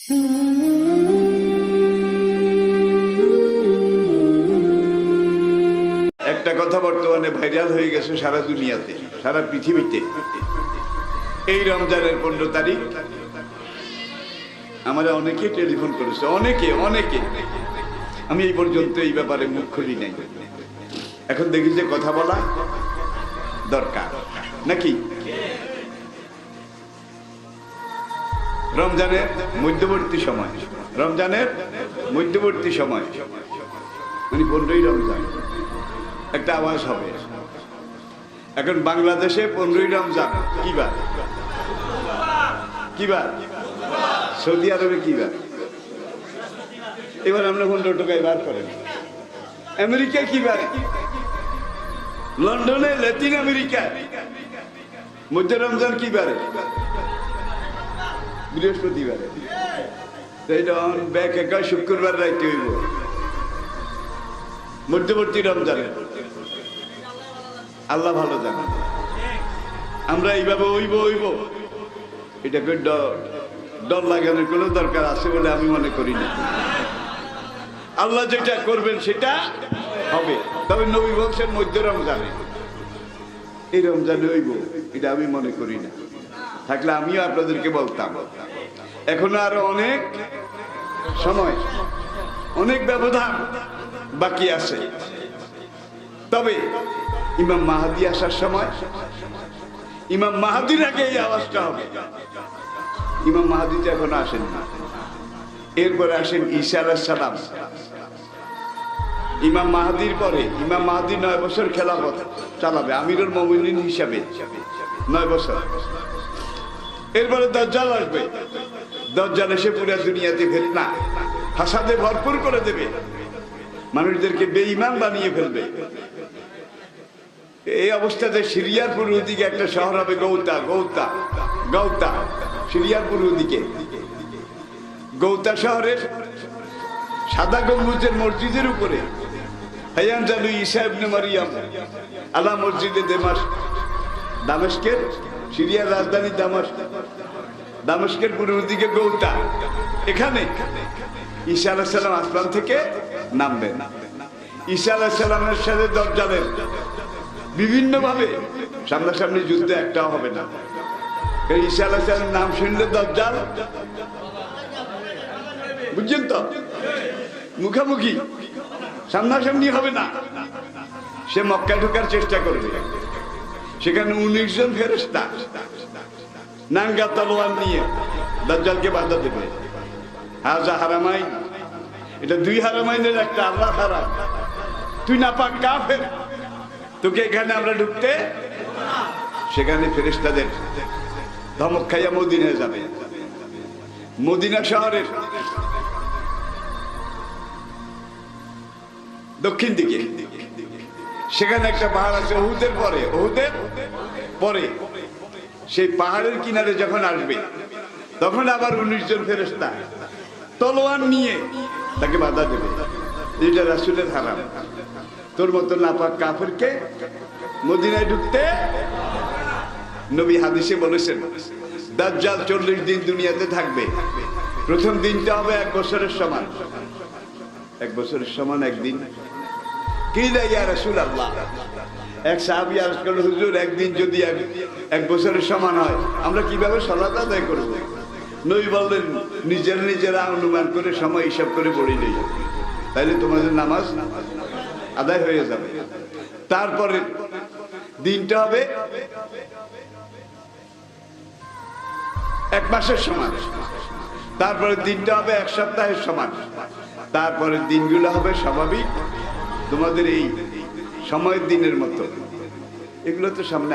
একটা কথা বর্তমানে ভাইরাল হয়ে গেছে সারা দুনিয়াতে, সারা পৃথিবীতে। এই রমজানের 15 তারিখ আমরা অনেকে টেলিফোন করেছে, অনেকে। আমি এই পর্যন্ত এই ব্যাপারে মুখ খুলি নাই। এখন দেখি যে কথা বলা দরকার নাকি। রমজানের মধ্যবর্তী সময় মানে 15ই রমজান একটা আওয়াজ হবে। এখন বাংলাদেশে 15ই রমজান কি বার? সৌদি আরবে কি বার? এবার আমরা 15 টাকায় বার করেন। আমেরিকা কি বার? লন্ডনে, ল্যাটিন আমেরিকা মধ্যে রমজান কি বারে? বৃহস্পতিবারে। ব্যাক একা শুক্রবার রাইতে হইব মধ্যবর্তী রমজানে। আল্লাহ ভালো জানেন। আমরা এইভাবে হইব এটাকে ডর লাগানোর কোনো দরকার আছে বলে আমি মনে করি না। আল্লাহ যেটা করবেন সেটা হবে। তবে নবী বংশের মধ্য রমজানে, এই রমজানে হইব এটা আমি মনে করি না। থাকলে আমিও আপনাদেরকে বলতাম। এখনো আরো অনেক সময়, অনেক ব্যবধান বাকি আছে। তবে ইমাম মাহাদি আসার সময়, ইমাম মাহাদির আগে এই আওয়াজটা হবে। ইমাম মাহাদি তো এখনো আসেন না। এরপরে আসেন ঈসা আলাইহিস সালাম। ইমাম মাহাদির পরে ইমাম মাহাদি 9 বছর খেলাফত চালাবে আমিরুল মুমিনিন হিসাবে, 9 বছর। এরপরে দাজ্জাল আসবে। দাজ্জাল এসে পুরো দুনিয়াতে ফিতনা ফাসাদে ভরপুর করে দেবে, মানুষদেরকে বেঈমান বানিয়ে ফেলবে। এই অবস্থাতে সিরিয়ার পূর্ব দিকে একটা শহর হবে গৌতা। সিরিয়ার পূর্ব দিকে গৌতা শহরের সাদা গম্বুজের মসজিদের উপরে হায়ান জালু ঈসা ইবনে মারিয়াম আলা মসজিদে দামেস্কের, সিরিয়ার রাজধানী দামেস্কের পূর্ব দিকে গৌতা। এখানে ঈসা আলাইহিস সালাম আসমান থেকে নামবেন। ঈসা আলাইহিস সালামের সাথে দাজ্জালের বিভিন্ন ভাবে সামনাসামনি যুদ্ধ একটাও হবে না। ঈসা আলাইহিস সালামের নাম শুনলে দাজ্জাল, বুঝছেন তো, মুখামুখি সামনাসামনি হবে না। সে মক্কা ঢোকার চেষ্টা করবে। সেখানে 19 জন ফেরেশতা নাঙ্গা তলোয়ার নিয়ে দাজ্জালকে বাধা দেবে। হাজা হারামাইন, এটা 2 হারামাইনের একটা। আল্লাহ হারাম, তুই নাপাক কাফের, তোকে এখানে আমরা ঢুকতে। সেখানে ফেরেশতাদের ধমক খাইয়া মদিনায় যাবে। মদিনা শহরের দক্ষিণ দিকে সেখানে একটা পাহাড় আছে। ওহুদের পরে সেই পাহাড়ের কিনারে যখন আসবে তখন আবার 19 জন ফেরেশতা তলোয়ার নিয়ে তাকে বাধা দেবে। এটা রাসূলের হারাম, তোর মতো নাপাক কাফেরকে মদিনায় ঢুকতে। নবী হাদিসে বলেছেন দাজ্জাল 40 দিন দুনিয়াতে থাকবে। প্রথম দিনটা হবে 1 বছরের সমান। 1 বছরের সমান একদিন। কি ইয়া রাসূলুল্লাহ, এক সাহাবী আরজ করল, হুজুর একদিন যদি 1 বছরের সমান হয় আমরা কিভাবে সালাত আদায় করব? নবী বললেন নিজেরা অনুমান করে সময় হিসাব করে পড়ে নেই, তাইলে তোমাদের নামাজ আদায় হয়ে যাবে। তারপরে দিনটা হবে 1 মাসের সমান। তারপরে দিনটা হবে 1 সপ্তাহের সমান। তারপরে দিনগুলো হবে স্বাভাবিক তোমাদের এই সময়ের দিনের মতো। এগুলো তো সামনে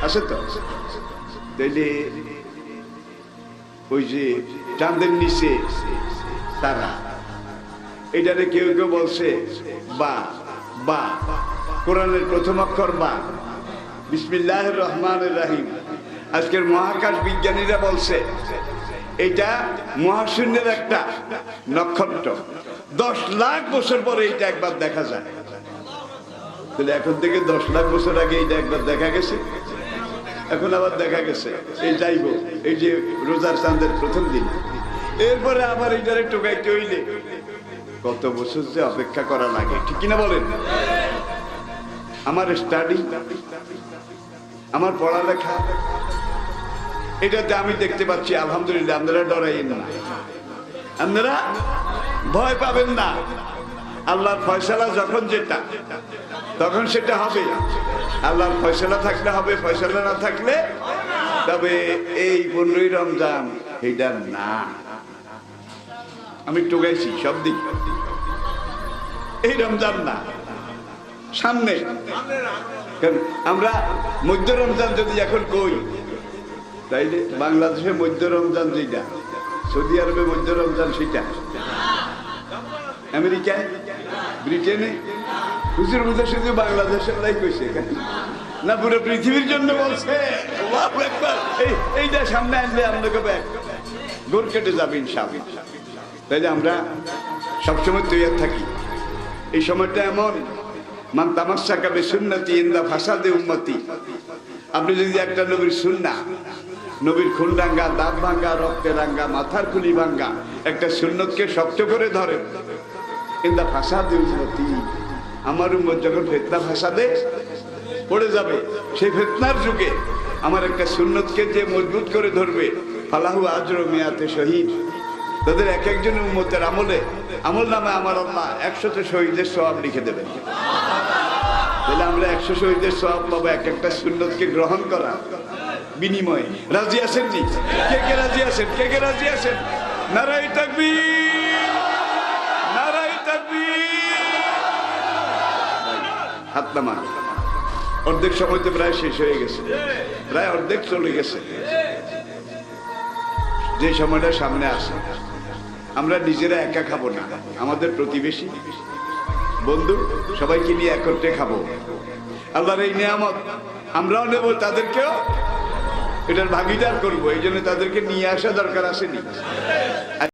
আসে তো। তাইলে ওই যে চাঁদের নিচে তারা, এটারে কেউ বলছে বা কোরআনের প্রথম অক্ষর বা, বিসমিল্লাহির রহমানির রহিম। আজকের মহাকাশ বিজ্ঞানীরা বলছে এটা মহাশূন্যের একটা নক্ষত্র। 10 লাখ বছর পরে এটা একবার দেখা যায়। তাহলে এখন থেকে 10 লাখ বছর আগে এটা একবার দেখা গেছে, এখন আবার দেখা গেছে। এই যাইব, এই যে রোজার চাঁদের প্রথম দিন এরপরে আবার এটারে টোকাইতে হইলে কত বছর যে অপেক্ষা করা লাগে, ঠিক কিনা বলেন? আমার স্টাডি, আমার পড়ালেখা, এটাতে আমি দেখতে পাচ্ছি আলহামদুলিল্লাহ। আপনারা ডরাইয়েন না, আপনারা ভয় পাবেন না। আল্লাহর ফয়সালা যখন যেটা তখন সেটা হবে। আল্লাহর ফয়সালা থাকলে হবে, ফয়সালা না থাকলে তবে এই 15ই রমজান এইটা না। আমি টোকাইছি সব দিক, এই রমজান না, সামনে। আমরা মধ্য রমজান যদি এখন কই, তাইলে বাংলাদেশে মধ্য রমজান যেটা, সৌদি আরবে মধ্য রমজান সেটা, আমেরিকায়, ব্রিটেনে, হুজুর বুঝে শুধু বাংলাদেশের লাই কইছে না, পুরো পৃথিবীর জন্য বলছে। এইটা সামনে আনলে আপনাকে গোর কেটে যাবে ইনশাআল্লাহ। তাইলে আমরা সবসময় তৈরি থাকি। এই সময়টা এমন, মান তামাশাকা বিসুন্নতি ইনদা ফাসাদে উম্মতি। আপনি যদি একটা নবীর সুন্নাহ, নবীর খুন রাঙ্গা, দাঁত ভাঙ্গা, রক্তে রাঙ্গা, মাথার খুলি ভাঙ্গা একটা সুন্নতকে শক্ত করে ধরেন, ইনদা ফাসাদে উম্মতি, আমার উম্মত যখন ফিতনা ফাসাদে পড়ে যাবে, সেই ফিতনার যুগে আমার একটা সুন্নতকে যে মজবুত করে ধরবে, ফালাহু আজরু মিয়াতে শহীদ, তাদের এক একজন উম্মতের আমল নামে আমার আল্লাহ 100 শহীদের সওয়াব লিখে দেবেন। তাহলে আমরা 100 শহীদের সওয়াব পাবো এক একটা সুন্নতকে গ্রহণ করা বিনিময়ে। রাজি আছেন নি? কে কে রাজি আছেন? কে কে রাজি আছেন? নারায়ে তাকবীর, নারায়ে তাকবীর। হাত নামান। অর্ধেক সময় তো প্রায় শেষ হয়ে গেছে, প্রায় অর্ধেক চলে গেছে। যে সময়টা সামনে আসে, আমরা নিজেরা একা খাবো না, আমাদের প্রতিবেশী, বন্ধু সবাইকে নিয়ে একত্রে খাবো। আল্লাহর এই নিয়ামত আমরাও নেব, তাদেরকেও এটার ভাগিদার করবো। এই জন্য তাদেরকে নিয়ে আসা দরকার আসেনি।